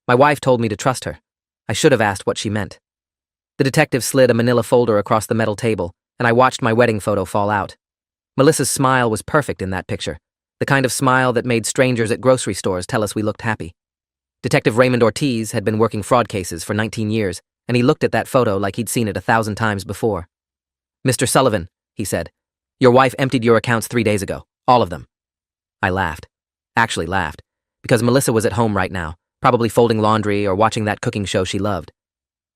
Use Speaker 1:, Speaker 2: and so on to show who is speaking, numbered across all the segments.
Speaker 1: My wife told me to trust her. I should have asked what she meant. The detective slid a manila folder across the metal table, and I watched my wedding photo fall out. Melissa's smile was perfect in that picture, the kind of smile that made strangers at grocery stores tell us we looked happy. Detective Raymond Ortiz had been working fraud cases for 19 years, and he looked at that photo like he'd seen it 1,000 times before. "Mr. Sullivan," he said, "your wife emptied your accounts 3 days ago. All of them." I laughed. Actually laughed, because Melissa was at home right now, probably folding laundry or watching that cooking show she loved.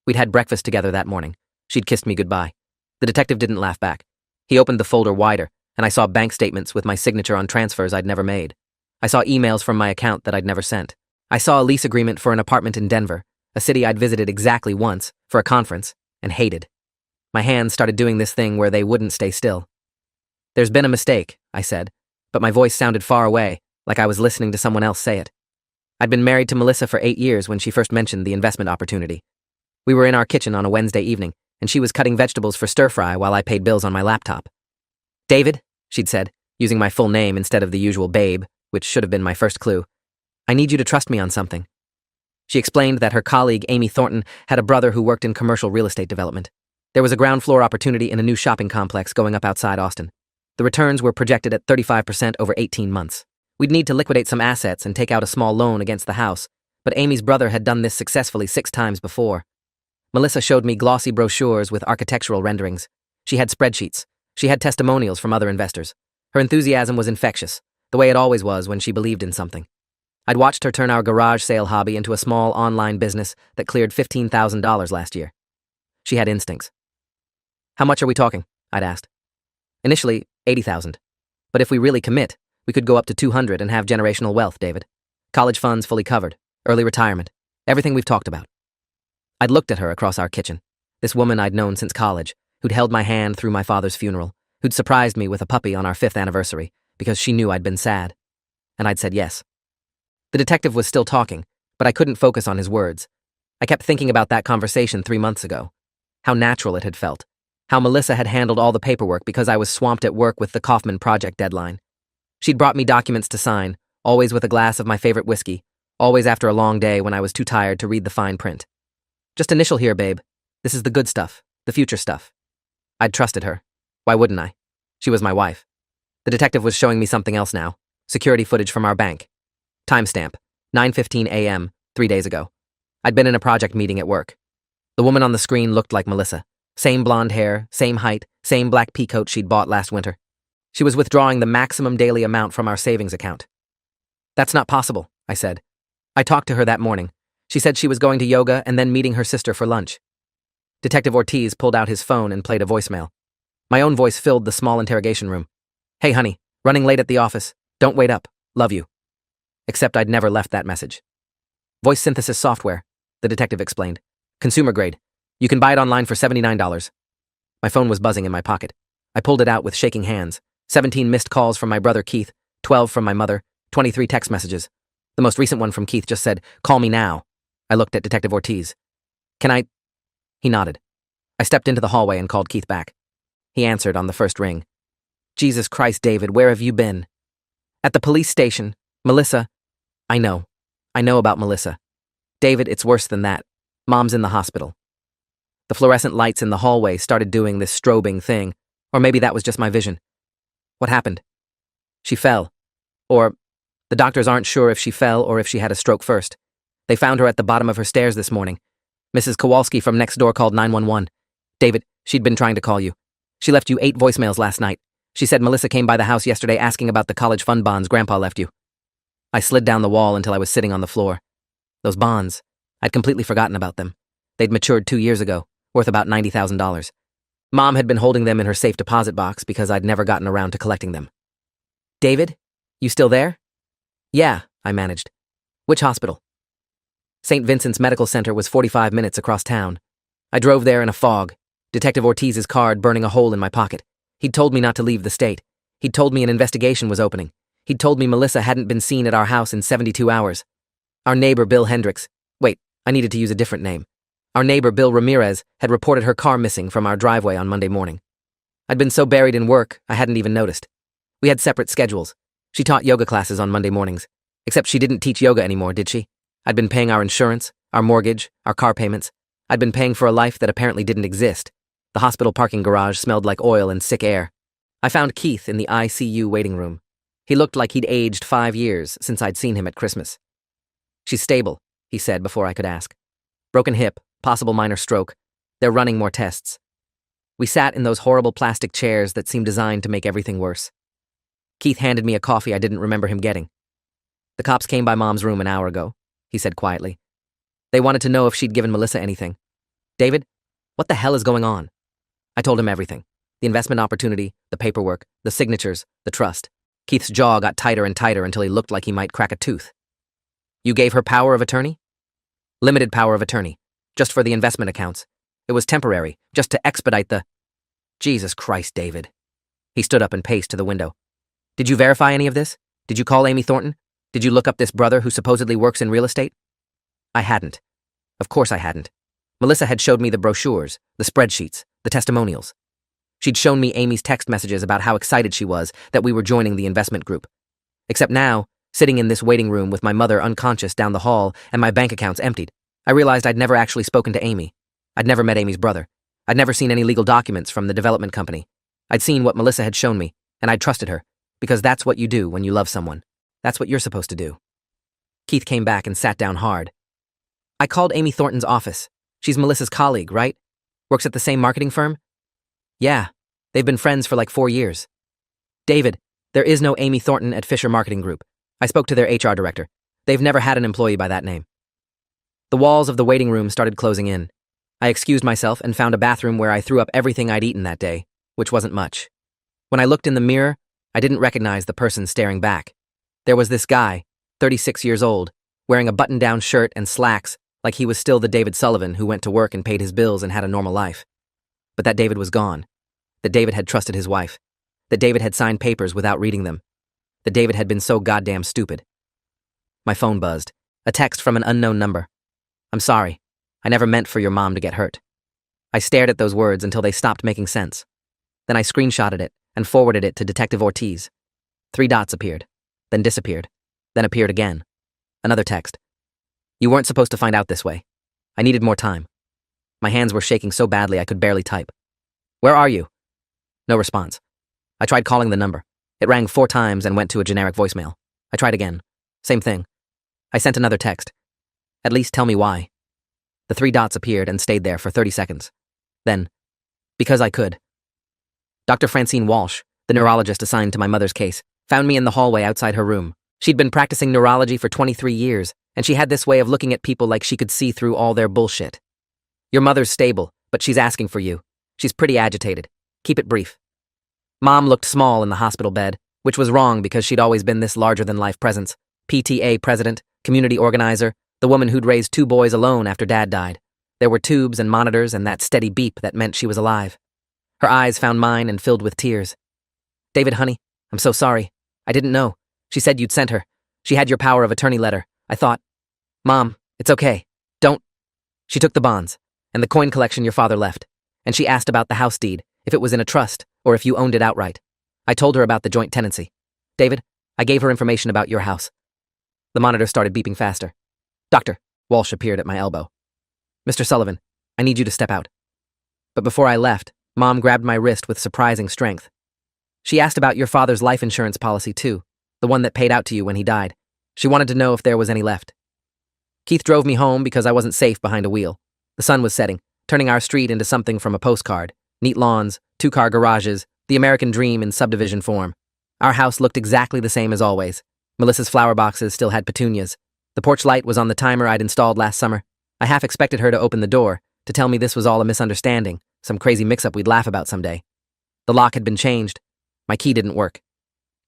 Speaker 1: We'd had breakfast together that morning. She'd kissed me goodbye. The detective didn't laugh back. He opened the folder wider, and I saw bank statements with my signature on transfers I'd never made. I saw emails from my account that I'd never sent. I saw a lease agreement for an apartment in Denver, a city I'd visited exactly once, for a conference, and hated. My hands started doing this thing where they wouldn't stay still. "There's been a mistake," I said, but my voice sounded far away, like I was listening to someone else say it. I'd been married to Melissa for 8 years when she first mentioned the investment opportunity. We were in our kitchen on a Wednesday evening, and she was cutting vegetables for stir-fry while I paid bills on my laptop. "David," she'd said, using my full name instead of the usual babe, which should have been my first clue, "I need you to trust me on something." She explained that her colleague, Amy Thornton, had a brother who worked in commercial real estate development. There was a ground floor opportunity in a new shopping complex going up outside Austin. The returns were projected at 35% over 18 months. We'd need to liquidate some assets and take out a small loan against the house, but Amy's brother had done this successfully 6 times before. Melissa showed me glossy brochures with architectural renderings. She had spreadsheets. She had testimonials from other investors. Her enthusiasm was infectious, the way it always was when she believed in something. I'd watched her turn our garage sale hobby into a small online business that cleared $15,000 last year. She had instincts. "How much are we talking?" I'd asked. "Initially, 80,000. But if we really commit, we could go up to 200 and have generational wealth, David. College funds fully covered, early retirement, everything we've talked about." I'd looked at her across our kitchen, this woman I'd known since college, who'd held my hand through my father's funeral, who'd surprised me with a puppy on our 5th anniversary because she knew I'd been sad. And I'd said yes. The detective was still talking, but I couldn't focus on his words. I kept thinking about that conversation 3 months ago. How natural it had felt. How Melissa had handled all the paperwork because I was swamped at work with the Kaufman project deadline. She'd brought me documents to sign, always with a glass of my favorite whiskey, always after a long day when I was too tired to read the fine print. "Just initial here, babe. This is the good stuff, the future stuff." I'd trusted her. Why wouldn't I? She was my wife. The detective was showing me something else now. Security footage from our bank. Timestamp, 9:15 a.m., 3 days ago. I'd been in a project meeting at work. The woman on the screen looked like Melissa. Same blonde hair, same height, same black pea coat she'd bought last winter. She was withdrawing the maximum daily amount from our savings account. "That's not possible," I said. I talked to her that morning. She said she was going to yoga and then meeting her sister for lunch. Detective Ortiz pulled out his phone and played a voicemail. My own voice filled the small interrogation room. "Hey, honey, running late at the office. Don't wait up. Love you." Except I'd never left that message. "Voice synthesis software," the detective explained. "Consumer grade. You can buy it online for $79. My phone was buzzing in my pocket. I pulled it out with shaking hands. 17 missed calls from my brother Keith, 12 from my mother, 23 text messages. The most recent one from Keith just said, "Call me now." I looked at Detective Ortiz. "Can I?" He nodded. I stepped into the hallway and called Keith back. He answered on the first ring. "Jesus Christ, David, where have you been?" "At the police station. Melissa." I know about Melissa. David, it's worse than that. Mom's in the hospital." The fluorescent lights in the hallway started doing this strobing thing, or maybe that was just my vision. "What happened?" "She fell. Or, the doctors aren't sure if she fell or if she had a stroke first. They found her at the bottom of her stairs this morning. Mrs. Kowalski from next door called 911. David, she'd been trying to call you. She left you 8 voicemails last night. She said Melissa came by the house yesterday asking about the college fund bonds Grandpa left you." I slid down the wall until I was sitting on the floor. Those bonds. I'd completely forgotten about them. They'd matured 2 years ago, worth about $90,000. Mom had been holding them in her safe deposit box because I'd never gotten around to collecting them. "David, you still there?" "Yeah," I managed. "Which hospital?" St. Vincent's Medical Center was 45 minutes across town. I drove there in a fog, Detective Ortiz's card burning a hole in my pocket. He'd told me not to leave the state. He'd told me an investigation was opening. He'd told me Melissa hadn't been seen at our house in 72 hours. Our neighbor, Bill Hendricks. Wait, I needed to use a different name. Our neighbor, Bill Ramirez, had reported her car missing from our driveway on Monday morning. I'd been so buried in work, I hadn't even noticed. We had separate schedules. She taught yoga classes on Monday mornings. Except she didn't teach yoga anymore, did she? I'd been paying our insurance, our mortgage, our car payments. I'd been paying for a life that apparently didn't exist. The hospital parking garage smelled like oil and sick air. I found Keith in the ICU waiting room. He looked like he'd aged 5 years since I'd seen him at Christmas. "She's stable," he said before I could ask. "Broken hip, possible minor stroke. They're running more tests." We sat in those horrible plastic chairs that seemed designed to make everything worse. Keith handed me a coffee I didn't remember him getting. "The cops came by Mom's room an hour ago," he said quietly. "They wanted to know if she'd given Melissa anything." "David, what the hell is going on?" I told him everything. The investment opportunity, the paperwork, the signatures, the trust. Keith's jaw got tighter and tighter until he looked like he might crack a tooth. "You gave her power of attorney?" "Limited power of attorney. Just for the investment accounts. It was temporary, just to expedite the—" "Jesus Christ, David." He stood up and paced to the window. "Did you verify any of this? Did you call Amy Thornton? Did you look up this brother who supposedly works in real estate?" I hadn't. Of course I hadn't. Melissa had showed me the brochures, the spreadsheets, the testimonials. She'd shown me Amy's text messages about how excited she was that we were joining the investment group. Except now, sitting in this waiting room with my mother unconscious down the hall and my bank accounts emptied, I realized I'd never actually spoken to Amy. I'd never met Amy's brother. I'd never seen any legal documents from the development company. I'd seen what Melissa had shown me, and I'd trusted her, because that's what you do when you love someone. That's what you're supposed to do. Keith came back and sat down hard. "I called Amy Thornton's office. She's Melissa's colleague, right? Works at the same marketing firm?" "Yeah, they've been friends for like 4 years." "David, there is no Amy Thornton at Fisher Marketing Group. I spoke to their HR director. They've never had an employee by that name." The walls of the waiting room started closing in. I excused myself and found a bathroom where I threw up everything I'd eaten that day, which wasn't much. When I looked in the mirror, I didn't recognize the person staring back. There was this guy, 36 years old, wearing a button-down shirt and slacks like he was still the David Sullivan who went to work and paid his bills and had a normal life. But that David was gone. That David had trusted his wife. That David had signed papers without reading them. That David had been so goddamn stupid. My phone buzzed. A text from an unknown number. "I'm sorry. I never meant for your mom to get hurt." I stared at those words until they stopped making sense. Then I screenshotted it and forwarded it to Detective Ortiz. 3 dots appeared, then disappeared, then appeared again. Another text. "You weren't supposed to find out this way. I needed more time." My hands were shaking so badly I could barely type. "Where are you?" No response. I tried calling the number. It rang 4 times and went to a generic voicemail. I tried again. Same thing. I sent another text. "At least tell me why." The 3 dots appeared and stayed there for 30 seconds. Then, "Because I could." Dr. Francine Walsh, the neurologist assigned to my mother's case, found me in the hallway outside her room. She'd been practicing neurology for 23 years, and she had this way of looking at people like she could see through all their bullshit. "Your mother's stable, but she's asking for you. She's pretty agitated. Keep it brief." Mom looked small in the hospital bed, which was wrong because she'd always been this larger-than-life presence. PTA president, community organizer, the woman who'd raised 2 boys alone after Dad died. There were tubes and monitors and that steady beep that meant she was alive. Her eyes found mine and filled with tears. "David, honey, I'm so sorry. I didn't know. She said you'd sent her. She had your power of attorney letter. I thought, Mom, it's okay. Don't." She took the bonds and the coin collection your father left, and she asked about the house deed, if it was in a trust or if you owned it outright. I told her about the joint tenancy. David, I gave her information about your house. The monitor started beeping faster. "Doctor," Walsh appeared at my elbow. "Mr. Sullivan, I need you to step out." But before I left, Mom grabbed my wrist with surprising strength. She asked about your father's life insurance policy too, the one that paid out to you when he died. She wanted to know if there was any left. Keith drove me home because I wasn't safe behind a wheel. The sun was setting, turning our street into something from a postcard. Neat lawns, 2-car garages, the American dream in subdivision form. Our house looked exactly the same as always. Melissa's flower boxes still had petunias. The porch light was on the timer I'd installed last summer. I half expected her to open the door, to tell me this was all a misunderstanding, some crazy mix-up we'd laugh about someday. The lock had been changed. My key didn't work.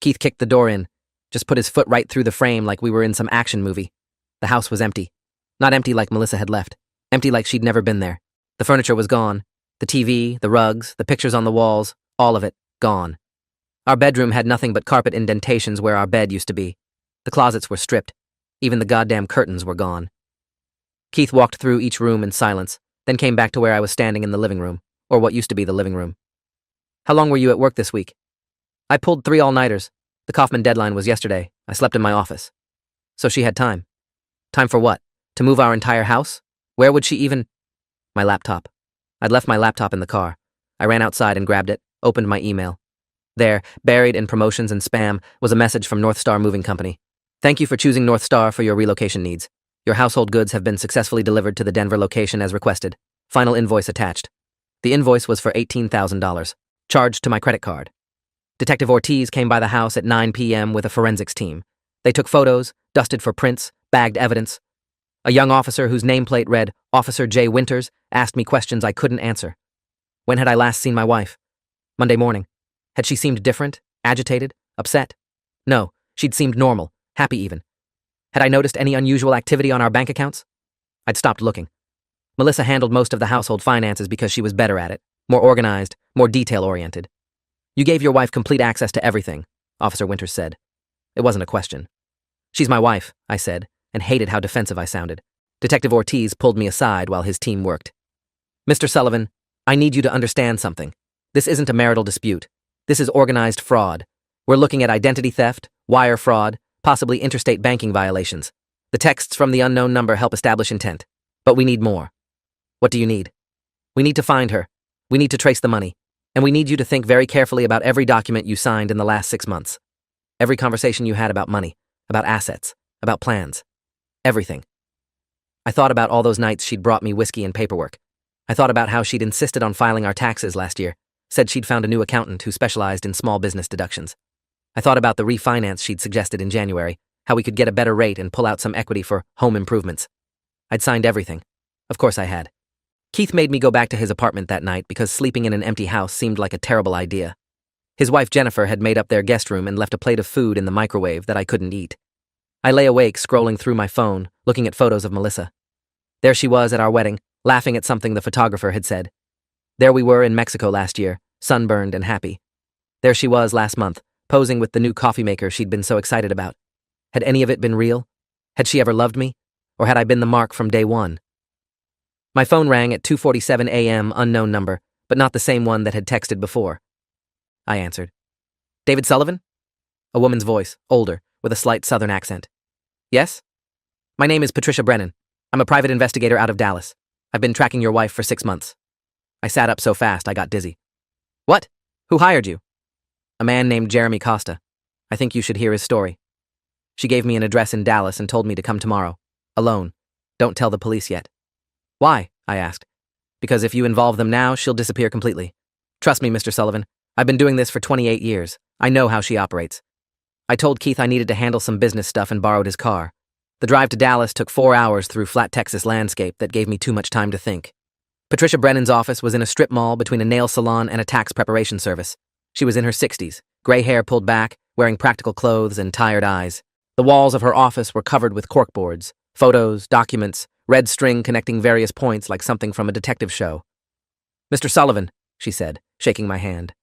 Speaker 1: Keith kicked the door in, just put his foot right through the frame like we were in some action movie. The house was empty. Not empty like Melissa had left. Empty like she'd never been there. The furniture was gone. The TV, the rugs, the pictures on the walls, all of it, gone. Our bedroom had nothing but carpet indentations where our bed used to be. The closets were stripped. Even the goddamn curtains were gone. Keith walked through each room in silence, then came back to where I was standing in the living room, or what used to be the living room. "How long were you at work this week?" "I pulled 3 all-nighters. The Kaufman deadline was yesterday. I slept in my office." "So she had time." Time for what? To move our entire house? Where would she even? My laptop. I'd left my laptop in the car. I ran outside and grabbed it, opened my email. There, buried in promotions and spam, was a message from North Star Moving Company. Thank you for choosing North Star for your relocation needs. Your household goods have been successfully delivered to the Denver location as requested. Final invoice attached. The invoice was for $18,000, charged to my credit card. Detective Ortiz came by the house at 9 p.m. with a forensics team. They took photos, dusted for prints, bagged evidence. A young officer whose nameplate read Officer J. Winters asked me questions I couldn't answer. When had I last seen my wife? Monday morning. Had she seemed different, agitated, upset? No, she'd seemed normal, happy even. Had I noticed any unusual activity on our bank accounts? I'd stopped looking. Melissa handled most of the household finances because she was better at it, more organized, more detail-oriented. You gave your wife complete access to everything, Officer Winters said. It wasn't a question. She's my wife, I said, and hated how defensive I sounded. Detective Ortiz pulled me aside while his team worked. Mr. Sullivan, I need you to understand something. This isn't a marital dispute. This is organized fraud. We're looking at identity theft, wire fraud, possibly interstate banking violations. The texts from the unknown number help establish intent. But we need more. What do you need? We need to find her. We need to trace the money. And we need you to think very carefully about every document you signed in the last 6 months. Every conversation you had about money, about assets, about plans. Everything. I thought about all those nights she'd brought me whiskey and paperwork. I thought about how she'd insisted on filing our taxes last year, said she'd found a new accountant who specialized in small business deductions. I thought about the refinance she'd suggested in January, how we could get a better rate and pull out some equity for home improvements. I'd signed everything. Of course I had. Keith made me go back to his apartment that night because sleeping in an empty house seemed like a terrible idea. His wife Jennifer had made up their guest room and left a plate of food in the microwave that I couldn't eat. I lay awake scrolling through my phone, looking at photos of Melissa. There she was at our wedding, laughing at something the photographer had said. There we were in Mexico last year, sunburned and happy. There she was last month, posing with the new coffee maker she'd been so excited about. Had any of it been real? Had she ever loved me? Or had I been the mark from day one? My phone rang at 2:47 a.m., unknown number, but not the same one that had texted before. I answered. David Sullivan? A woman's voice, older, with a slight southern accent. Yes? My name is Patricia Brennan. I'm a private investigator out of Dallas. I've been tracking your wife for 6 months. I sat up so fast I got dizzy. What? Who hired you? A man named Jeremy Costa. I think you should hear his story. She gave me an address in Dallas and told me to come tomorrow. Alone. Don't tell the police yet. Why? I asked. Because if you involve them now, she'll disappear completely. Trust me, Mr. Sullivan. I've been doing this for 28 years. I know how she operates. I told Keith I needed to handle some business stuff and borrowed his car. The drive to Dallas took 4 hours through flat Texas landscape that gave me too much time to think. Patricia Brennan's office was in a strip mall between a nail salon and a tax preparation service. She was in her 60s, gray hair pulled back, wearing practical clothes and tired eyes. The walls of her office were covered with corkboards, photos, documents, red string connecting various points like something from a detective show. Mr. Sullivan, she said, shaking my hand.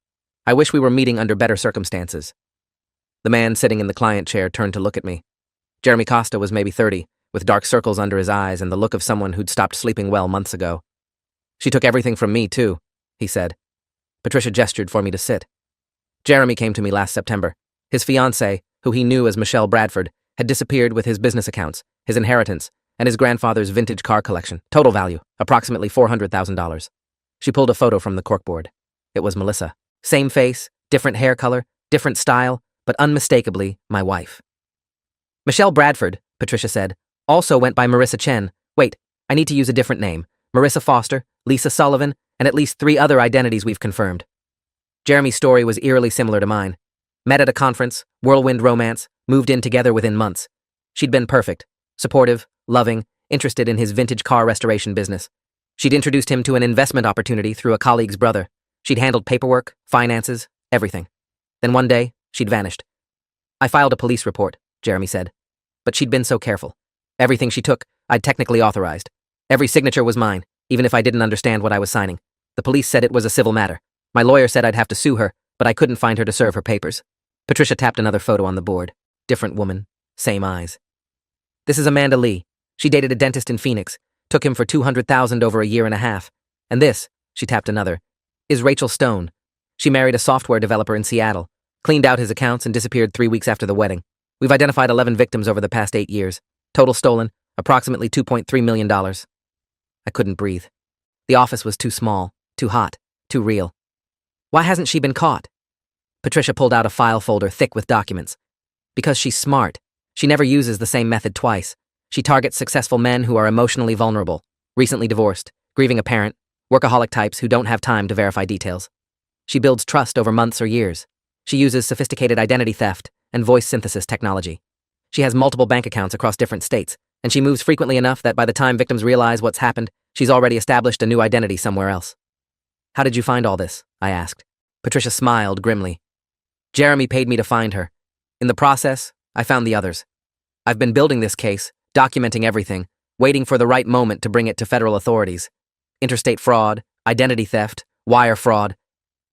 Speaker 1: I wish we were meeting under better circumstances. The man sitting in the client chair turned to look at me. Jeremy Costa was maybe 30, with dark circles under his eyes and the look of someone who'd stopped sleeping well months ago. She took everything from me, too, he said. Patricia gestured for me to sit. Jeremy came to me last September. His fiancée, who he knew as Michelle Bradford, had disappeared with his business accounts, his inheritance, and his grandfather's vintage car collection. Total value, approximately $400,000. She pulled a photo from the corkboard. It was Melissa. Same face, different hair color, different style, but unmistakably my wife. Michelle Bradford, Patricia said, also went by Marissa Chen. Wait, I need to use a different name. Marissa Foster, Lisa Sullivan, and at least 3 other identities we've confirmed. Jeremy's story was eerily similar to mine. Met at a conference, whirlwind romance, moved in together within months. She'd been perfect, supportive, loving, interested in his vintage car restoration business. She'd introduced him to an investment opportunity through a colleague's brother. She'd handled paperwork, finances, everything. Then one day, she'd vanished. I filed a police report, Jeremy said. But she'd been so careful. Everything she took, I'd technically authorized. Every signature was mine, even if I didn't understand what I was signing. The police said it was a civil matter. My lawyer said I'd have to sue her, but I couldn't find her to serve her papers. Patricia tapped another photo on the board. Different woman, same eyes. This is Amanda Lee. She dated a dentist in Phoenix, took him for $200,000 over a year and a half. And this, she tapped another, is Rachel Stone. She married a software developer in Seattle, cleaned out his accounts and disappeared 3 weeks after the wedding. We've identified 11 victims over the past 8 years. Total stolen, Approximately $2.3 million. I couldn't breathe. The office was too small, too hot, too real. Why hasn't she been caught? Patricia pulled out a file folder thick with documents. Because she's smart. She never uses the same method twice. She targets successful men who are emotionally vulnerable, recently divorced, grieving a parent, workaholic types who don't have time to verify details. She builds trust over months or years. She uses sophisticated identity theft and voice synthesis technology. She has multiple bank accounts across different states, and she moves frequently enough that by the time victims realize what's happened, she's already established a new identity somewhere else. How did you find all this? I asked. Patricia smiled grimly. Jeremy paid me to find her. In the process, I found the others. I've been building this case, documenting everything, waiting for the right moment to bring it to federal authorities. Interstate fraud, identity theft, wire fraud.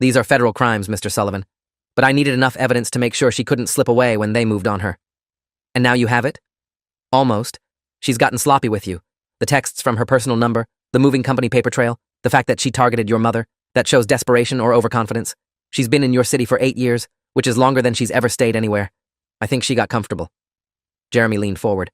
Speaker 1: These are federal crimes, Mr. Sullivan. But I needed enough evidence to make sure she couldn't slip away when they moved on her. And now you have it? Almost. She's gotten sloppy with you. The texts from her personal number, the moving company paper trail, the fact that she targeted your mother, that shows desperation or overconfidence. She's been in your city for 8 years, which is longer than she's ever stayed anywhere. I think she got comfortable. Jeremy leaned forward.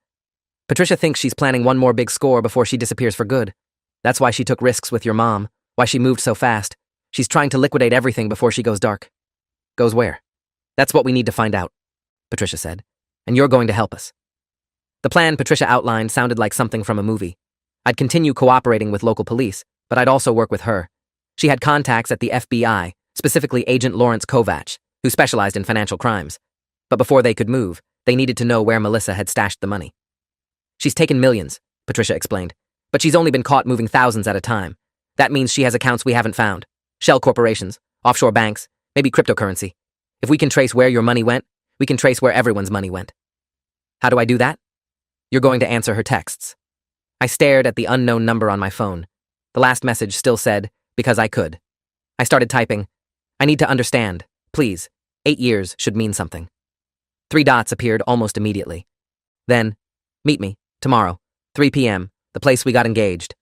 Speaker 1: Patricia thinks she's planning one more big score before she disappears for good. That's why she took risks with your mom, why she moved so fast. She's trying to liquidate everything before she goes dark. Goes where? That's what we need to find out, Patricia said. And you're going to help us. The plan Patricia outlined sounded like something from a movie. I'd continue cooperating with local police, but I'd also work with her. She had contacts at the FBI, specifically Agent Lawrence Kovach, who specialized in financial crimes. But before they could move, they needed to know where Melissa had stashed the money. She's taken millions, Patricia explained, but she's only been caught moving thousands at a time. That means she has accounts we haven't found. Shell corporations, offshore banks, maybe cryptocurrency. If we can trace where your money went, we can trace where everyone's money went. How do I do that? You're going to answer her texts. I stared at the unknown number on my phone. The last message still said, because I could. I started typing. I need to understand. Please. 8 years should mean something. 3 dots appeared almost immediately. Then, meet me, tomorrow, 3 p.m., the place we got engaged.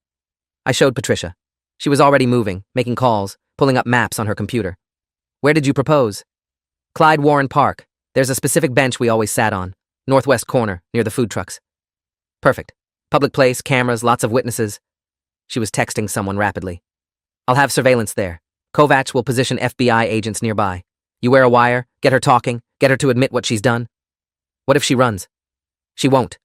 Speaker 1: I showed Patricia. She was already moving, making calls, pulling up maps on her computer. Where did you propose? Clyde Warren Park. There's a specific bench we always sat on. Northwest corner, near the food trucks. Perfect. Public place, cameras, lots of witnesses. She was texting someone rapidly. I'll have surveillance there. Kovach will position FBI agents nearby. You wear a wire, get her talking, get her to admit what she's done. What if she runs? She won't.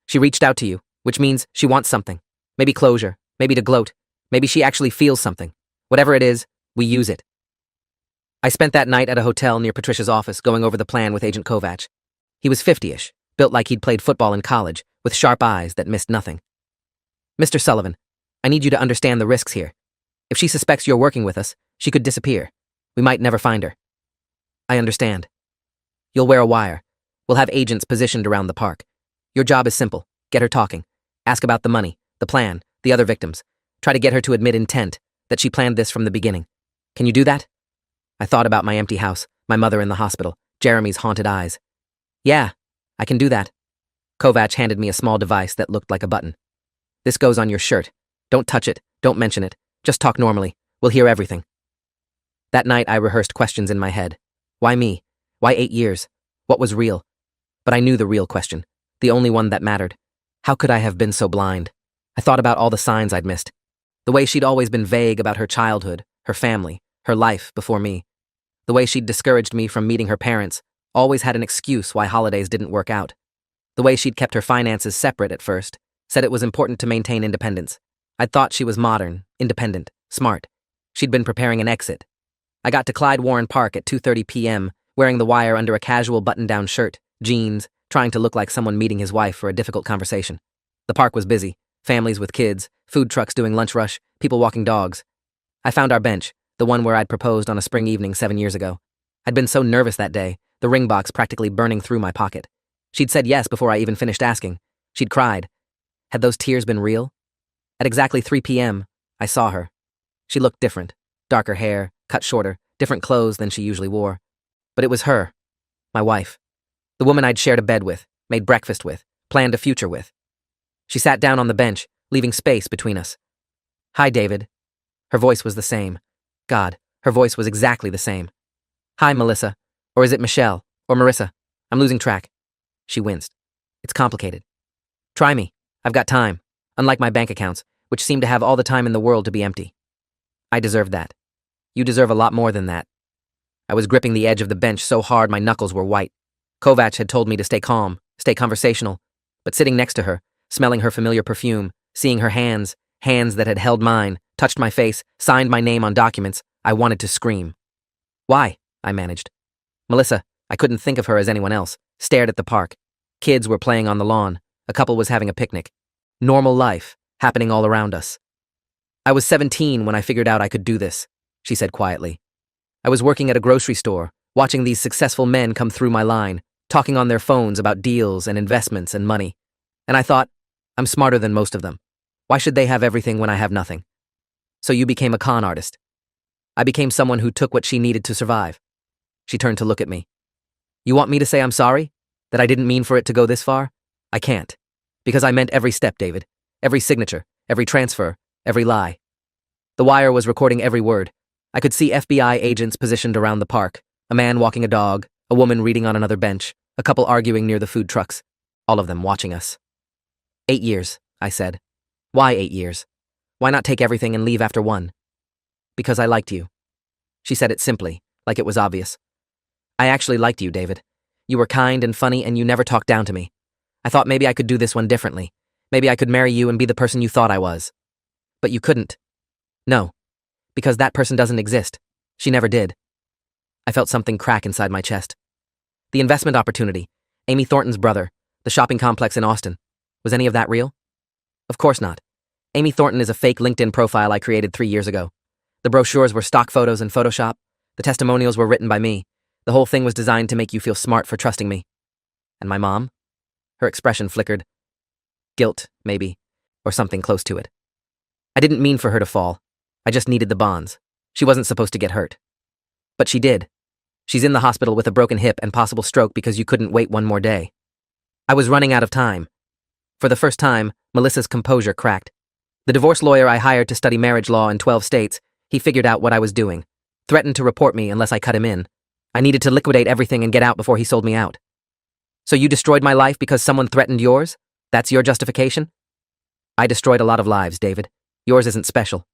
Speaker 1: She reached out to you, which means she wants something. Maybe closure, maybe to gloat, maybe she actually feels something. Whatever it is, we use it. I spent that night at a hotel near Patricia's office going over the plan with Agent Kovach. He was 50-ish, built like he'd played football in college, with sharp eyes that missed nothing. Mr. Sullivan, I need you to understand the risks here. If she suspects you're working with us, she could disappear. We might never find her. I understand. You'll wear a wire. We'll have agents positioned around the park. Your job is simple. Get her talking. Ask about the money, the plan, the other victims. Try to get her to admit intent, that she planned this from the beginning. Can you do that? I thought about my empty house, my mother in the hospital, Jeremy's haunted eyes. Yeah, I can do that. Kovach handed me a small device that looked like a button. This goes on your shirt. Don't touch it, don't mention it. Just talk normally. We'll hear everything. That night I rehearsed questions in my head. Why me? Why 8 years? What was real? But I knew the real question, the only one that mattered. How could I have been so blind? I thought about all the signs I'd missed. The way she'd always been vague about her childhood, her family, her life before me. The way she'd discouraged me from meeting her parents, always had an excuse why holidays didn't work out. The way she'd kept her finances separate at first, said it was important to maintain independence. I'd thought she was modern, independent, smart. She'd been preparing an exit. I got to Clyde Warren Park at 2:30 p.m., wearing the wire under a casual button-down shirt, jeans, trying to look like someone meeting his wife for a difficult conversation. The park was busy, families with kids, food trucks doing lunch rush, people walking dogs. I found our bench, the one where I'd proposed on a spring evening 7 years ago. I'd been so nervous that day, the ring box practically burning through my pocket. She'd said yes before I even finished asking. She'd cried. Had those tears been real? At exactly 3 p.m., I saw her. She looked different. Darker hair, cut shorter, different clothes than she usually wore. But it was her, my wife. The woman I'd shared a bed with, made breakfast with, planned a future with. She sat down on the bench, leaving space between us. Hi, David. Her voice was the same. God, her voice was exactly the same. Hi, Melissa. Or is it Michelle? Or Marissa? I'm losing track. She winced. It's complicated. Try me. I've got time, unlike my bank accounts, which seem to have all the time in the world to be empty. I deserve that. You deserve a lot more than that. I was gripping the edge of the bench so hard my knuckles were white. Kovacs had told me to stay calm, stay conversational, but sitting next to her, smelling her familiar perfume, seeing her hands that had held mine, touched my face, signed my name on documents, I wanted to scream. Why? I managed. Melissa, I couldn't think of her as anyone else, stared at the park. Kids were playing on the lawn. A couple was having a picnic. Normal life, happening all around us. I was 17 when I figured out I could do this, she said quietly. I was working at a grocery store, watching these successful men come through my line, talking on their phones about deals and investments and money. And I thought, I'm smarter than most of them. Why should they have everything when I have nothing? So you became a con artist. I became someone who took what she needed to survive. She turned to look at me. You want me to say I'm sorry? That I didn't mean for it to go this far? I can't. Because I meant every step, David. Every signature, every transfer, every lie. The wire was recording every word. I could see FBI agents positioned around the park, a man walking a dog, a woman reading on another bench, a couple arguing near the food trucks, all of them watching us. 8 years, I said. Why 8 years? Why not take everything and leave after 1? Because I liked you. She said it simply, like it was obvious. I actually liked you, David. You were kind and funny and you never talked down to me. I thought maybe I could do this one differently. Maybe I could marry you and be the person you thought I was. But you couldn't. No. Because that person doesn't exist. She never did. I felt something crack inside my chest. The investment opportunity, Amy Thornton's brother, the shopping complex in Austin. Was any of that real? Of course not. Amy Thornton is a fake LinkedIn profile I created 3 years ago. The brochures were stock photos in Photoshop. The testimonials were written by me. The whole thing was designed to make you feel smart for trusting me. And my mom? Her expression flickered. Guilt, maybe, or something close to it. I didn't mean for her to fall. I just needed the bonds. She wasn't supposed to get hurt. But she did. She's in the hospital with a broken hip and possible stroke because you couldn't wait 1 more day. I was running out of time. For the first time, Melissa's composure cracked. The divorce lawyer I hired to study marriage law in 12 states, he figured out what I was doing. Threatened to report me unless I cut him in. I needed to liquidate everything and get out before he sold me out. So you destroyed my life because someone threatened yours? That's your justification? I destroyed a lot of lives, David. Yours isn't special.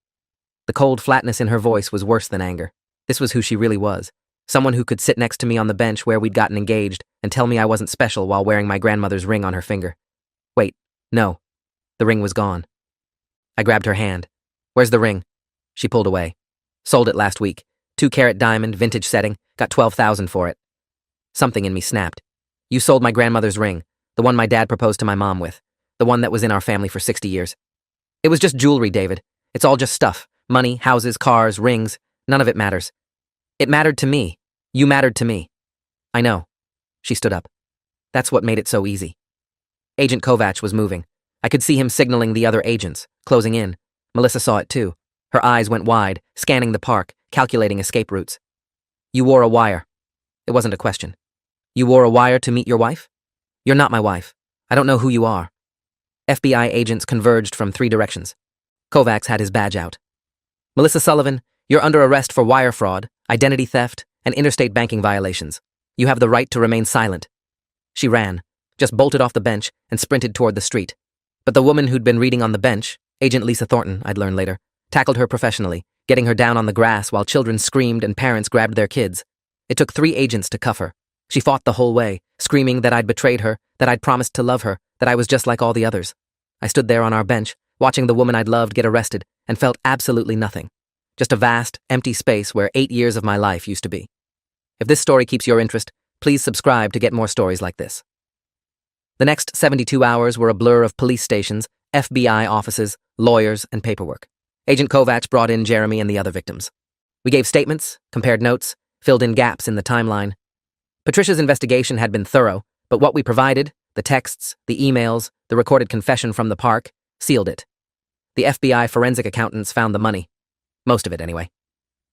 Speaker 1: The cold flatness in her voice was worse than anger. This was who she really was. Someone who could sit next to me on the bench where we'd gotten engaged and tell me I wasn't special while wearing my grandmother's ring on her finger. Wait, no. The ring was gone. I grabbed her hand. Where's the ring? She pulled away. Sold it last week. 2-carat diamond, vintage setting. Got $12,000 for it. Something in me snapped. You sold my grandmother's ring, the one my dad proposed to my mom with, the one that was in our family for 60 years. It was just jewelry, David. It's all just stuff. Money, houses, cars, rings. None of it matters. It mattered to me. You mattered to me. I know. She stood up. That's what made it so easy. Agent Kovacs was moving. I could see him signaling the other agents, closing in. Melissa saw it too. Her eyes went wide, scanning the park, calculating escape routes. You wore a wire. It wasn't a question. You wore a wire to meet your wife? You're not my wife. I don't know who you are. FBI agents converged from 3 directions. Kovacs had his badge out. Melissa Sullivan, you're under arrest for wire fraud, identity theft, and interstate banking violations. You have the right to remain silent. She ran, just bolted off the bench and sprinted toward the street. But the woman who'd been reading on the bench, Agent Lisa Thornton, I'd learned later, tackled her professionally, getting her down on the grass while children screamed and parents grabbed their kids. It took 3 agents to cuff her. She fought the whole way, screaming that I'd betrayed her, that I'd promised to love her, that I was just like all the others. I stood there on our bench, watching the woman I'd loved get arrested, and felt absolutely nothing. Just a vast, empty space where 8 years of my life used to be. If this story keeps your interest, please subscribe to get more stories like this. The next 72 hours were a blur of police stations, FBI offices, lawyers, and paperwork. Agent Kovacs brought in Jeremy and the other victims. We gave statements, compared notes, filled in gaps in the timeline. Patricia's investigation had been thorough, but what we provided, the texts, the emails, the recorded confession from the park, sealed it. The FBI forensic accountants found the money. Most of it, anyway.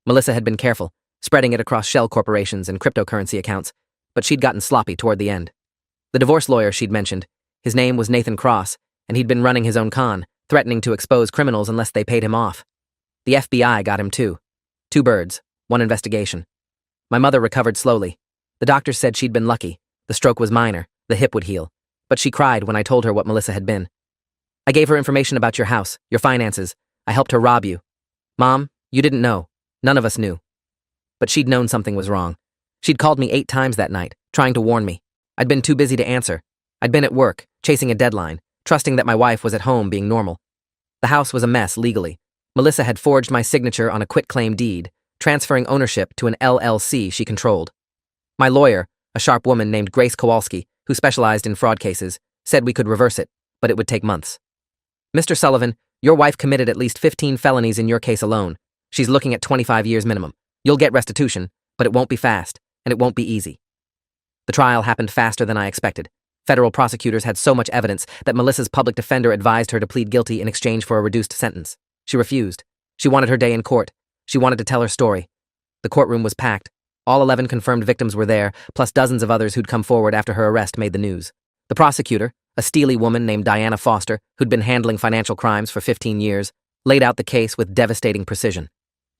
Speaker 1: Melissa had been careful, spreading it across shell corporations and cryptocurrency accounts, but she'd gotten sloppy toward the end. The divorce lawyer she'd mentioned, his name was Nathan Cross, and he'd been running his own con, threatening to expose criminals unless they paid him off. The FBI got him too. 2 birds, 1 investigation. My mother recovered slowly. The doctors said she'd been lucky. The stroke was minor, the hip would heal. But she cried when I told her what Melissa had been. I gave her information about your house, your finances. I helped her rob you. Mom, you didn't know. None of us knew. But she'd known something was wrong. She'd called me 8 times that night, trying to warn me. I'd been too busy to answer. I'd been at work, chasing a deadline, trusting that my wife was at home being normal. The house was a mess legally. Melissa had forged my signature on a quitclaim deed, transferring ownership to an LLC she controlled. My lawyer, a sharp woman named Grace Kowalski, who specialized in fraud cases, said we could reverse it, but it would take months. Mr. Sullivan, your wife committed at least 15 felonies in your case alone. She's looking at 25 years minimum. You'll get restitution, but it won't be fast, and it won't be easy. The trial happened faster than I expected. Federal prosecutors had so much evidence that Melissa's public defender advised her to plead guilty in exchange for a reduced sentence. She refused. She wanted her day in court. She wanted to tell her story. The courtroom was packed. All 11 confirmed victims were there, plus dozens of others who'd come forward after her arrest made the news. The prosecutor, a steely woman named Diana Foster, who'd been handling financial crimes for 15 years, laid out the case with devastating precision.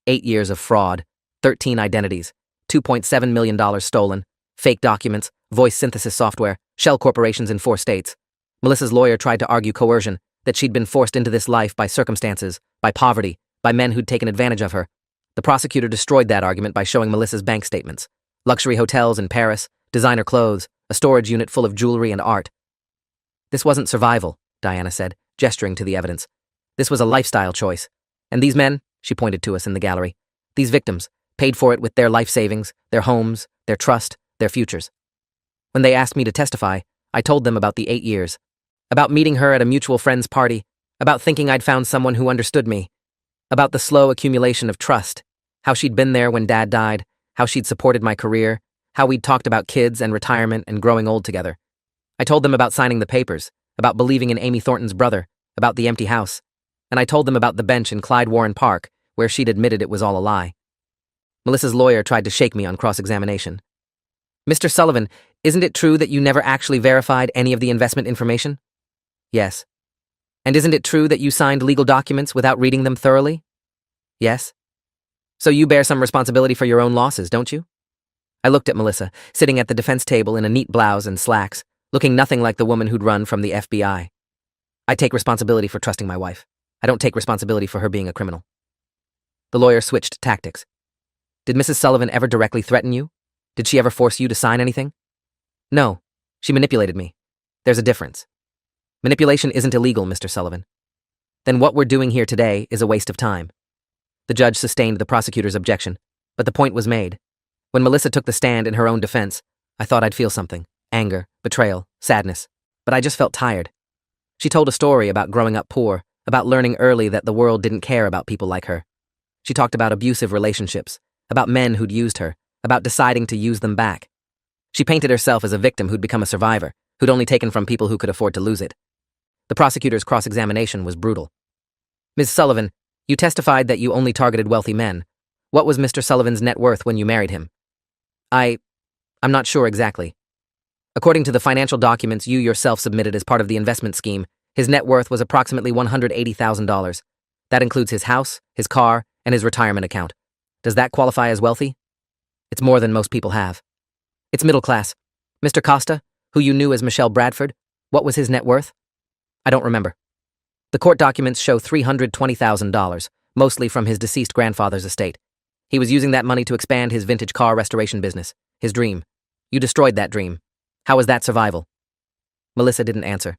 Speaker 1: 8 years of fraud, 13 identities, $2.7 million stolen, fake documents, voice synthesis software, shell corporations in 4 states. Melissa's lawyer tried to argue coercion, that she'd been forced into this life by circumstances, by poverty, by men who'd taken advantage of her. The prosecutor destroyed that argument by showing Melissa's bank statements. Luxury hotels in Paris, designer clothes, a storage unit full of jewelry and art. This wasn't survival, Diana said, gesturing to the evidence. This was a lifestyle choice. And these men, she pointed to us in the gallery, these victims, paid for it with their life savings, their homes, their trust, their futures. When they asked me to testify, I told them about the 8 years, about meeting her at a mutual friend's party, about thinking I'd found someone who understood me, about the slow accumulation of trust, how she'd been there when Dad died, how she'd supported my career, how we'd talked about kids and retirement and growing old together. I told them about signing the papers, about believing in Amy Thornton's brother, about the empty house, and I told them about the bench in Clyde Warren Park, where she'd admitted it was all a lie. Melissa's lawyer tried to shake me on cross-examination. Mr. Sullivan, isn't it true that you never actually verified any of the investment information? Yes. And isn't it true that you signed legal documents without reading them thoroughly? Yes. So you bear some responsibility for your own losses, don't you? I looked at Melissa, sitting at the defense table in a neat blouse and slacks, looking nothing like the woman who'd run from the FBI. I take responsibility for trusting my wife. I don't take responsibility for her being a criminal. The lawyer switched tactics. Did Mrs. Sullivan ever directly threaten you? Did she ever force you to sign anything? No. She manipulated me. There's a difference. Manipulation isn't illegal, Mr. Sullivan. Then what we're doing here today is a waste of time. The judge sustained the prosecutor's objection, but the point was made. When Melissa took the stand in her own defense, I thought I'd feel something. Anger, betrayal, sadness. But I just felt tired. She told a story about growing up poor, about learning early that the world didn't care about people like her. She talked about abusive relationships, about men who'd used her, about deciding to use them back. She painted herself as a victim who'd become a survivor, who'd only taken from people who could afford to lose it. The prosecutor's cross-examination was brutal. Ms. Sullivan, you testified that you only targeted wealthy men. What was Mr. Sullivan's net worth when you married him? I'm not sure exactly. According to the financial documents you yourself submitted as part of the investment scheme, his net worth was approximately $180,000. That includes his house, his car, and his retirement account. Does that qualify as wealthy? It's more than most people have. It's middle class. Mr. Costa, who you knew as Michelle Bradford, what was his net worth? I don't remember. The court documents show $320,000, mostly from his deceased grandfather's estate. He was using that money to expand his vintage car restoration business, his dream. You destroyed that dream. How was that survival? Melissa didn't answer.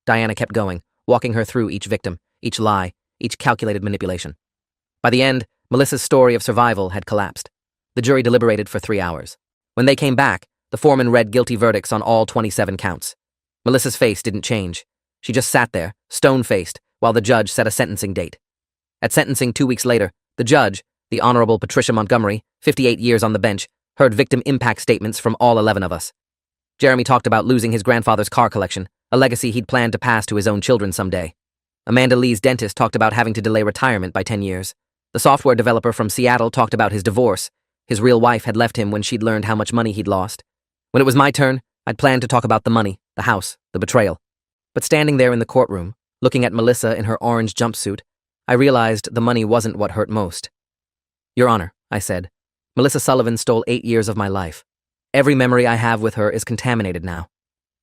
Speaker 1: Diana kept going, walking her through each victim, each lie, each calculated manipulation. By the end, Melissa's story of survival had collapsed. The jury deliberated for 3 hours. When they came back, the foreman read guilty verdicts on all 27 counts. Melissa's face didn't change. She just sat there, stone-faced, while the judge set a sentencing date. At sentencing 2 weeks later, the judge, the Honorable Patricia Montgomery, 58 years on the bench, heard victim impact statements from all 11 of us. Jeremy talked about losing his grandfather's car collection, a legacy he'd planned to pass to his own children someday. Amanda Lee's dentist talked about having to delay retirement by 10 years. The software developer from Seattle talked about his divorce. His real wife had left him when she'd learned how much money he'd lost. When it was my turn, I'd planned to talk about the money, the house, the betrayal. But standing there in the courtroom, looking at Melissa in her orange jumpsuit, I realized the money wasn't what hurt most. Your Honor, I said, Melissa Sullivan stole 8 years of my life. Every memory I have with her is contaminated now.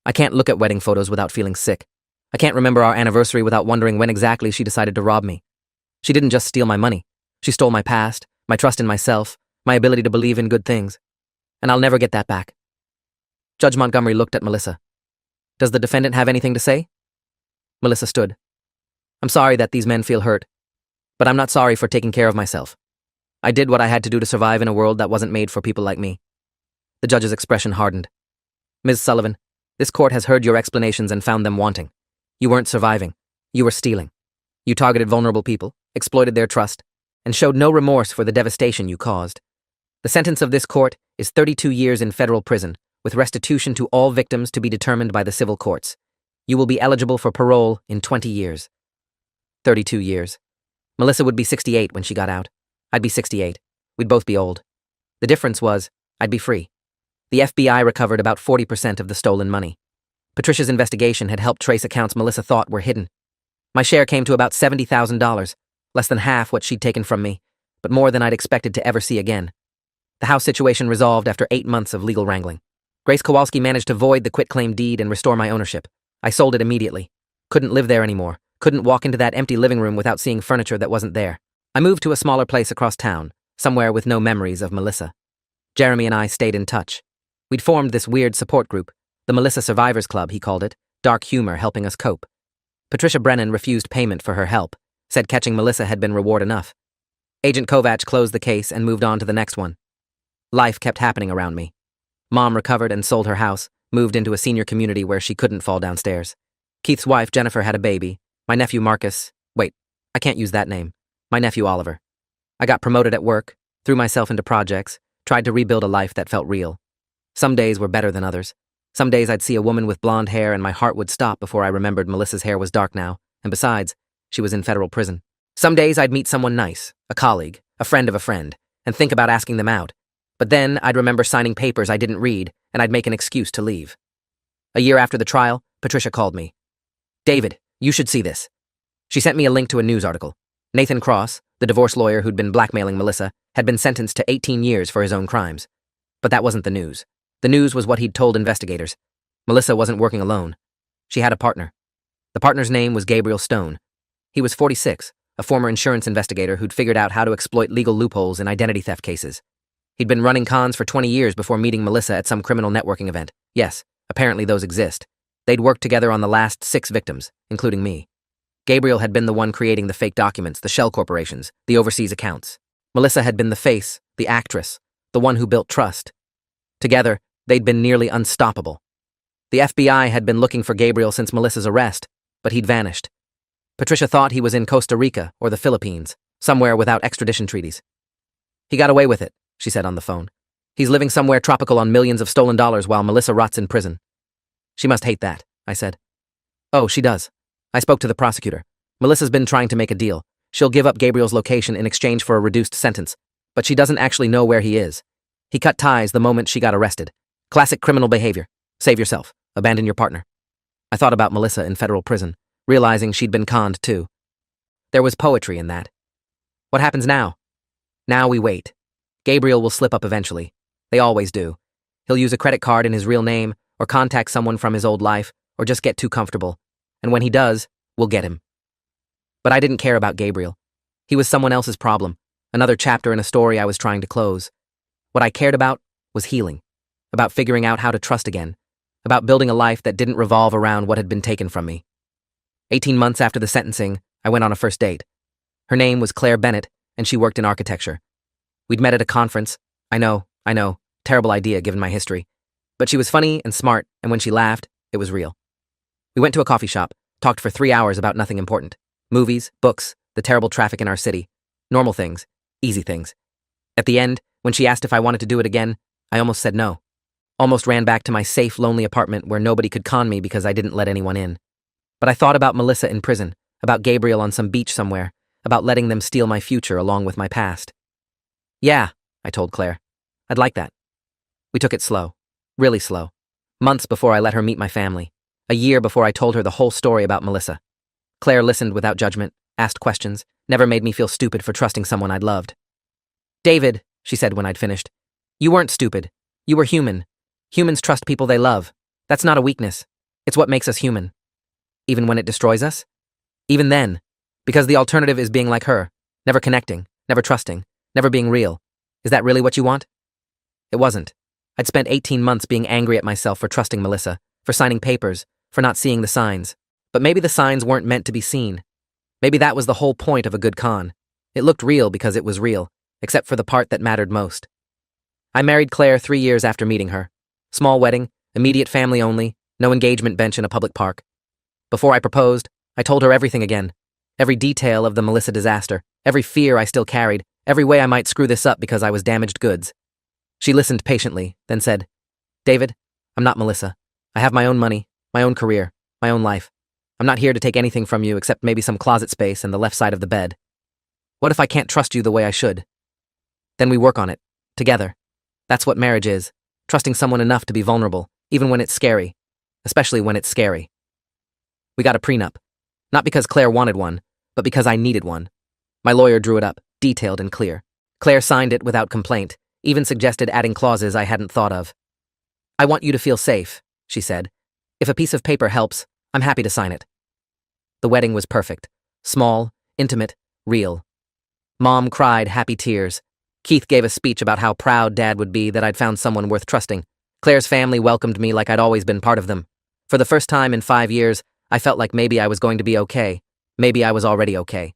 Speaker 1: I can't look at wedding photos without feeling sick. I can't remember our anniversary without wondering when exactly she decided to rob me. She didn't just steal my money. She stole my past, my trust in myself, my ability to believe in good things. And I'll never get that back. Judge Montgomery looked at Melissa. Does the defendant have anything to say? Melissa stood. I'm sorry that these men feel hurt, but I'm not sorry for taking care of myself. I did what I had to do to survive in a world that wasn't made for people like me. The judge's expression hardened. Ms. Sullivan, this court has heard your explanations and found them wanting. You weren't surviving. You were stealing. You targeted vulnerable people, exploited their trust, and showed no remorse for the devastation you caused. The sentence of this court is 32 years in federal prison, with restitution to all victims to be determined by the civil courts. You will be eligible for parole in 20 years. 32 years. Melissa would be 68 when she got out. I'd be 68. We'd both be old. The difference was, I'd be free. The FBI recovered about 40% of the stolen money. Patricia's investigation had helped trace accounts Melissa thought were hidden. My share came to about $70,000, less than half what she'd taken from me, but more than I'd expected to ever see again. The house situation resolved after 8 months of legal wrangling. Grace Kowalski managed to void the quitclaim deed and restore my ownership. I sold it immediately. Couldn't live there anymore. Couldn't walk into that empty living room without seeing furniture that wasn't there. I moved to a smaller place across town, somewhere with no memories of Melissa. Jeremy and I stayed in touch. We'd formed this weird support group, the Melissa Survivors Club, he called it, dark humor helping us cope. Patricia Brennan refused payment for her help, said catching Melissa had been reward enough. Agent Kovach closed the case and moved on to the next one. Life kept happening around me. Mom recovered and sold her house, moved into a senior community where she couldn't fall downstairs. Keith's wife, Jennifer, had a baby. My nephew, Marcus, I can't use that name. My nephew, Oliver. I got promoted at work, threw myself into projects, tried to rebuild a life that felt real. Some days were better than others. Some days I'd see a woman with blonde hair and my heart would stop before I remembered Melissa's hair was dark now, and besides, she was in federal prison. Some days I'd meet someone nice, a colleague, a friend of a friend, and think about asking them out. But then I'd remember signing papers I didn't read, and I'd make an excuse to leave. A year after the trial, Patricia called me. David, you should see this. She sent me a link to a news article. Nathan Cross, the divorce lawyer who'd been blackmailing Melissa, had been sentenced to 18 years for his own crimes. But that wasn't the news. The news was what he'd told investigators. Melissa wasn't working alone. She had a partner. The partner's name was Gabriel Stone. He was 46, a former insurance investigator who'd figured out how to exploit legal loopholes in identity theft cases. He'd been running cons for 20 years before meeting Melissa at some criminal networking event. Yes, apparently those exist. They'd worked together on the last 6 victims, including me. Gabriel had been the one creating the fake documents, the shell corporations, the overseas accounts. Melissa had been the face, the actress, the one who built trust. Together, they'd been nearly unstoppable. The FBI had been looking for Gabriel since Melissa's arrest, but he'd vanished. Patricia thought he was in Costa Rica or the Philippines, somewhere without extradition treaties. He got away with it, she said on the phone. He's living somewhere tropical on millions of stolen dollars while Melissa rots in prison. She must hate that, I said. Oh, she does. I spoke to the prosecutor. Melissa's been trying to make a deal. She'll give up Gabriel's location in exchange for a reduced sentence, but she doesn't actually know where he is. He cut ties the moment she got arrested. Classic criminal behavior. Save yourself. Abandon your partner. I thought about Melissa in federal prison, realizing she'd been conned too. There was poetry in that. What happens now? Now we wait. Gabriel will slip up eventually. They always do. He'll use a credit card in his real name, or contact someone from his old life, or just get too comfortable. And when he does, we'll get him. But I didn't care about Gabriel. He was someone else's problem, another chapter in a story I was trying to close. What I cared about was healing, about figuring out how to trust again, about building a life that didn't revolve around what had been taken from me. 18 months after the sentencing, I went on a first date. Her name was Claire Bennett, and she worked in architecture. We'd met at a conference. I know, terrible idea given my history. But she was funny and smart, and when she laughed, it was real. We went to a coffee shop, talked for 3 hours about nothing important. Movies, books, the terrible traffic in our city. Normal things, easy things. At the end, when she asked if I wanted to do it again, I almost said no. Almost ran back to my safe, lonely apartment where nobody could con me because I didn't let anyone in. But I thought about Melissa in prison, about Gabriel on some beach somewhere, about letting them steal my future along with my past. Yeah, I told Claire. I'd like that. We took it slow, really slow. Months before I let her meet my family. A year before I told her the whole story about Melissa. Claire listened without judgment, asked questions, never made me feel stupid for trusting someone I'd loved. David, she said when I'd finished, you weren't stupid. You were human. Humans trust people they love. That's not a weakness. It's what makes us human. even when it destroys us? Even then, because the alternative is being like her, never connecting, never trusting, never being real. Is that really what you want? It wasn't. I'd spent 18 months being angry at myself for trusting Melissa, for signing papers, for not seeing the signs. But maybe the signs weren't meant to be seen. Maybe that was the whole point of a good con. It looked real because it was real, except for the part that mattered most. I married Claire 3 years after meeting her. Small wedding, immediate family only, no engagement bench in a public park. Before I proposed, I told her everything again. Every detail of the Melissa disaster, every fear I still carried, every way I might screw this up because I was damaged goods. She listened patiently, then said, "David, I'm not Melissa. I have my own money, my own career, my own life. I'm not here to take anything from you except maybe some closet space and the left side of the bed. What if I can't trust you the way I should? Then we work on it, together. That's what marriage is, trusting someone enough to be vulnerable, even when it's scary, especially when it's scary." We got a prenup, not because Claire wanted one, but because I needed one. My lawyer drew it up, detailed and clear. Claire signed it without complaint, even suggested adding clauses I hadn't thought of. "I want you to feel safe," she said. "If a piece of paper helps, I'm happy to sign it." The wedding was perfect. Small, intimate, real. Mom cried happy tears. Keith gave a speech about how proud Dad would be that I'd found someone worth trusting. Claire's family welcomed me like I'd always been part of them. For the first time in 5 years, I felt like maybe I was going to be okay. Maybe I was already okay.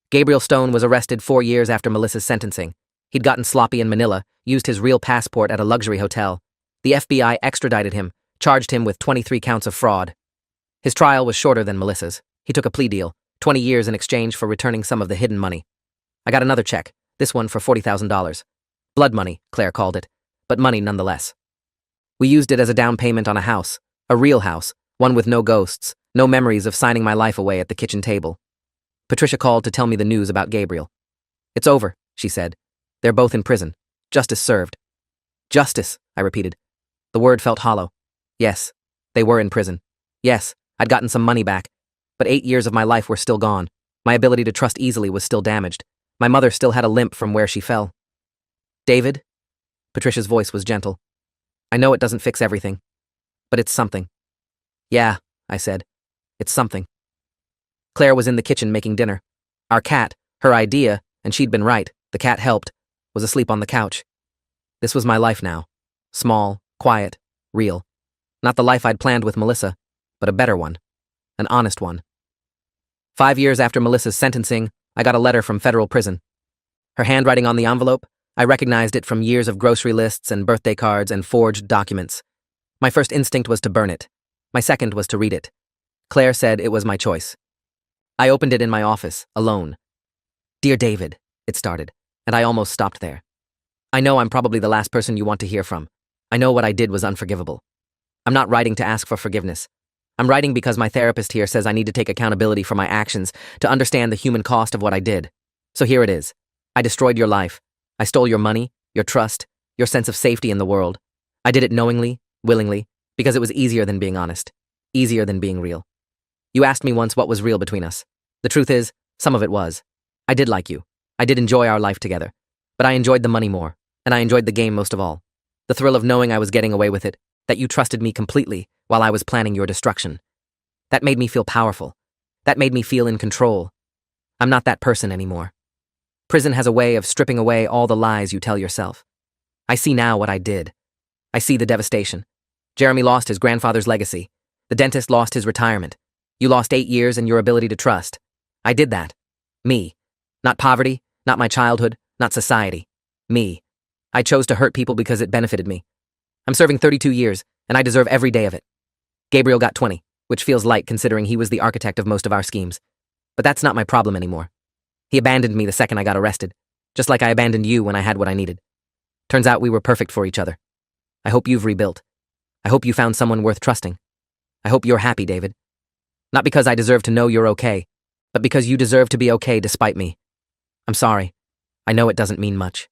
Speaker 1: Gabriel Stone was arrested 4 years after Melissa's sentencing. He'd gotten sloppy in Manila, used his real passport at a luxury hotel. The FBI extradited him, charged him with 23 counts of fraud. His trial was shorter than Melissa's. He took a plea deal, 20 years in exchange for returning some of the hidden money. I got another check, this one for $40,000. Blood money, Claire called it, but money nonetheless. We used it as a down payment on a house, a real house, one with no ghosts, no memories of signing my life away at the kitchen table. Patricia called to tell me the news about Gabriel. "It's over," she said. "They're both in prison. Justice served." Justice, I repeated. The word felt hollow. Yes, they were in prison. Yes, I'd gotten some money back, but 8 years of my life were still gone. My ability to trust easily was still damaged. My mother still had a limp from where she fell. "David?" Patricia's voice was gentle. "I know it doesn't fix everything, but it's something." "Yeah," I said. "It's something." Claire was in the kitchen making dinner. Our cat, her idea, and she'd been right, the cat helped, was asleep on the couch. This was my life now. Small, quiet, real. Not the life I'd planned with Melissa, but a better one. An honest one. 5 years after Melissa's sentencing, I got a letter from federal prison. Her handwriting on the envelope, I recognized it from years of grocery lists and birthday cards and forged documents. My first instinct was to burn it. My second was to read it. Claire said it was my choice. I opened it in my office, alone. "Dear David," it started, and I almost stopped there. "I know I'm probably the last person you want to hear from. I know what I did was unforgivable. I'm not writing to ask for forgiveness. I'm writing because my therapist here says I need to take accountability for my actions to understand the human cost of what I did. So here it is. I destroyed your life. I stole your money, your trust, your sense of safety in the world. I did it knowingly, willingly, because it was easier than being honest, easier than being real. You asked me once what was real between us. The truth is, some of it was. I did like you. I did enjoy our life together. But I enjoyed the money more, and I enjoyed the game most of all. The thrill of knowing I was getting away with it, that you trusted me completely while I was planning your destruction. That made me feel powerful. That made me feel in control. I'm not that person anymore. Prison has a way of stripping away all the lies you tell yourself. I see now what I did. I see the devastation. Jeremy lost his grandfather's legacy. The dentist lost his retirement. You lost 8 years and your ability to trust. I did that. Me. Not poverty, not my childhood, not society. Me. I chose to hurt people because it benefited me. I'm serving 32 years, and I deserve every day of it. Gabriel got 20, which feels light considering he was the architect of most of our schemes. But that's not my problem anymore. He abandoned me the second I got arrested, just like I abandoned you when I had what I needed. Turns out we were perfect for each other. I hope you've rebuilt. I hope you found someone worth trusting. I hope you're happy, David. Not because I deserve to know you're okay, but because you deserve to be okay despite me. I'm sorry. I know it doesn't mean much,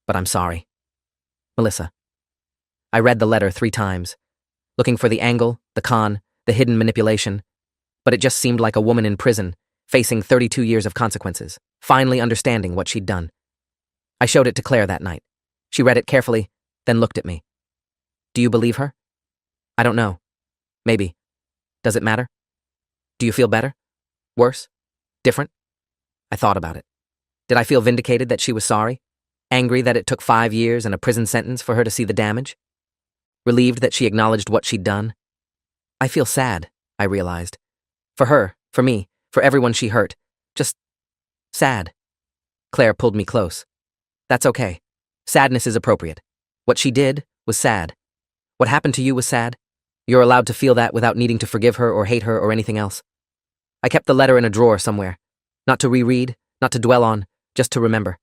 Speaker 1: but I'm sorry. Melissa. I read the letter 3 times, looking for the angle, the con, the hidden manipulation, but it just seemed like a woman in prison, facing 32 years of consequences, finally understanding what she'd done. I showed it to Claire that night. She read it carefully, then looked at me. "Do you believe her?" "I don't know. Maybe. Does it matter?" Do you feel better? Worse? Different? I thought about it. Did I feel vindicated that she was sorry? Angry that it took 5 years and a prison sentence for her to see the damage? Relieved that she acknowledged what she'd done? I feel sad, I realized. For her, for me, for everyone she hurt. Just sad. Claire pulled me close. That's okay. Sadness is appropriate. What she did was sad. What happened to you was sad. You're allowed to feel that without needing to forgive her or hate her or anything else. I kept the letter in a drawer somewhere. Not to reread, not to dwell on, just to remember.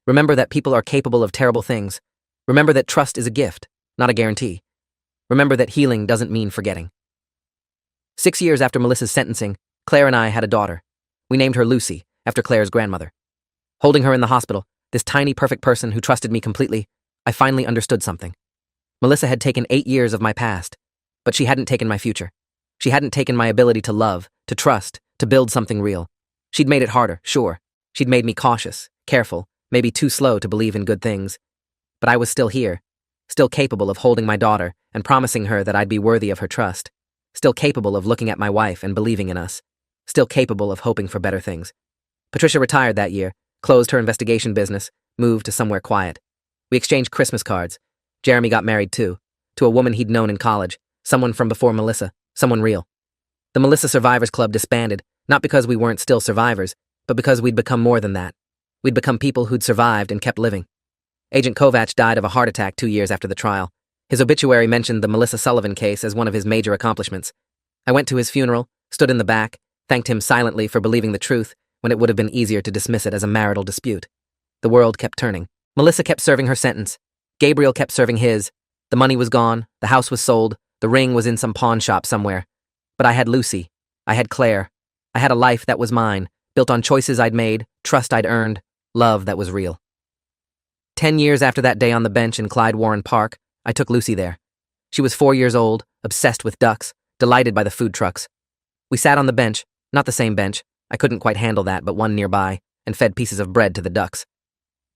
Speaker 1: Remember that people are capable of terrible things. Remember that trust is a gift, not a guarantee. Remember that healing doesn't mean forgetting. 6 years after Melissa's sentencing, Claire and I had a daughter. We named her Lucy, after Claire's grandmother. Holding her in the hospital, this tiny, perfect person who trusted me completely, I finally understood something. Melissa had taken 8 years of my past, but she hadn't taken my future. She hadn't taken my ability to love, to trust, to build something real. She'd made it harder, sure. She'd made me cautious, careful, maybe too slow to believe in good things. But I was still here, still capable of holding my daughter and promising her that I'd be worthy of her trust, still capable of looking at my wife and believing in us, still capable of hoping for better things. Patricia retired that year, closed her investigation business, moved to somewhere quiet. We exchanged Christmas cards. Jeremy got married too, to a woman he'd known in college, someone from before Melissa, someone real. The Melissa Survivors Club disbanded, not because we weren't still survivors, but because we'd become more than that. We'd become people who'd survived and kept living. Agent Kovacs died of a heart attack 2 years after the trial. His obituary mentioned the Melissa Sullivan case as one of his major accomplishments. I went to his funeral, stood in the back, thanked him silently for believing the truth when it would have been easier to dismiss it as a marital dispute. The world kept turning. Melissa kept serving her sentence. Gabriel kept serving his. The money was gone, the house was sold, the ring was in some pawn shop somewhere. But I had Lucy. I had Claire. I had a life that was mine, built on choices I'd made, trust I'd earned, love that was real. 10 years after that day on the bench in Clyde Warren Park, I took Lucy there. She was 4 years old, obsessed with ducks, delighted by the food trucks. We sat on the bench, not the same bench, I couldn't quite handle that but one nearby, and fed pieces of bread to the ducks.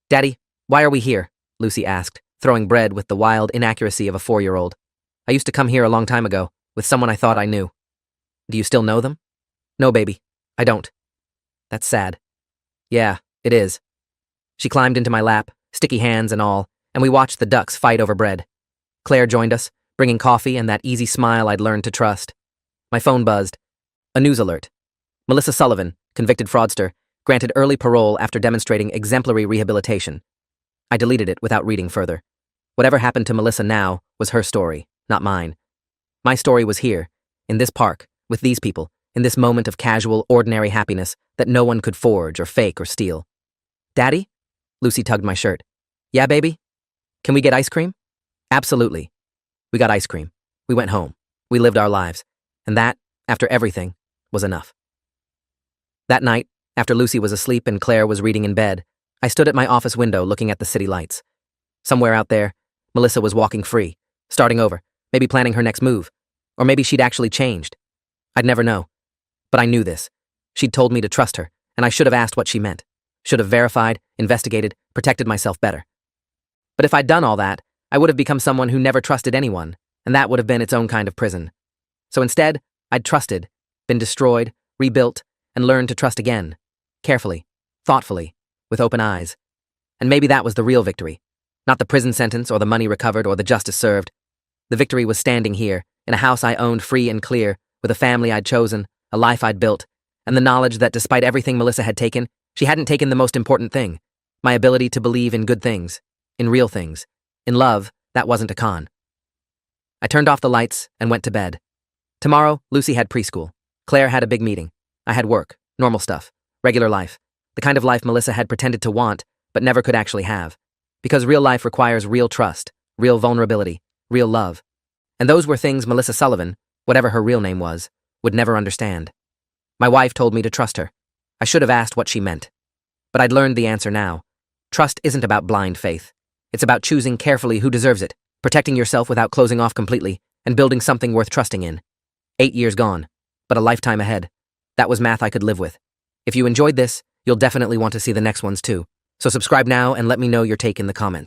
Speaker 1: "Daddy, why are we here?" Lucy asked, throwing bread with the wild inaccuracy of a 4-year-old. "I used to come here a long time ago, with someone I thought I knew." "Do you still know them?" "No, baby, I don't." "That's sad." "Yeah, it is." She climbed into my lap, sticky hands and all, and we watched the ducks fight over bread. Claire joined us, bringing coffee and that easy smile I'd learned to trust. My phone buzzed. A news alert. Melissa Sullivan, convicted fraudster, granted early parole after demonstrating exemplary rehabilitation. I deleted it without reading further. Whatever happened to Melissa now was her story, not mine. My story was here, in this park, with these people, in this moment of casual, ordinary happiness that no one could forge or fake or steal. "Daddy?" Lucy tugged my shirt. "Yeah, baby? Can we get ice cream?" "Absolutely." We got ice cream. We went home. We lived our lives. And that, after everything, was enough. That night, after Lucy was asleep and Claire was reading in bed, I stood at my office window looking at the city lights. Somewhere out there, Melissa was walking free, starting over, maybe planning her next move. Or maybe she'd actually changed. I'd never know. But I knew this. She'd told me to trust her, and I should have asked what she meant. Should have verified, investigated, protected myself better. But if I'd done all that, I would have become someone who never trusted anyone, and that would have been its own kind of prison. So instead, I'd trusted, been destroyed, rebuilt, and learned to trust again. Carefully, thoughtfully, with open eyes. And maybe that was the real victory. Not the prison sentence or the money recovered or the justice served. The victory was standing here, in a house I owned free and clear, with a family I'd chosen, a life I'd built, and the knowledge that despite everything Melissa had taken, she hadn't taken the most important thing, my ability to believe in good things, in real things. In love, that wasn't a con. I turned off the lights and went to bed. Tomorrow, Lucy had preschool. Claire had a big meeting. I had work, normal stuff, regular life, the kind of life Melissa had pretended to want, but never could actually have. Because real life requires real trust, real vulnerability, real love. And those were things Melissa Sullivan, whatever her real name was, would never understand. My wife told me to trust her. I should have asked what she meant. But I'd learned the answer now. Trust isn't about blind faith. It's about choosing carefully who deserves it, protecting yourself without closing off completely, and building something worth trusting in. 8 years gone, but a lifetime ahead. That was math I could live with. If you enjoyed this, you'll definitely want to see the next ones too. So subscribe now and let me know your take in the comments.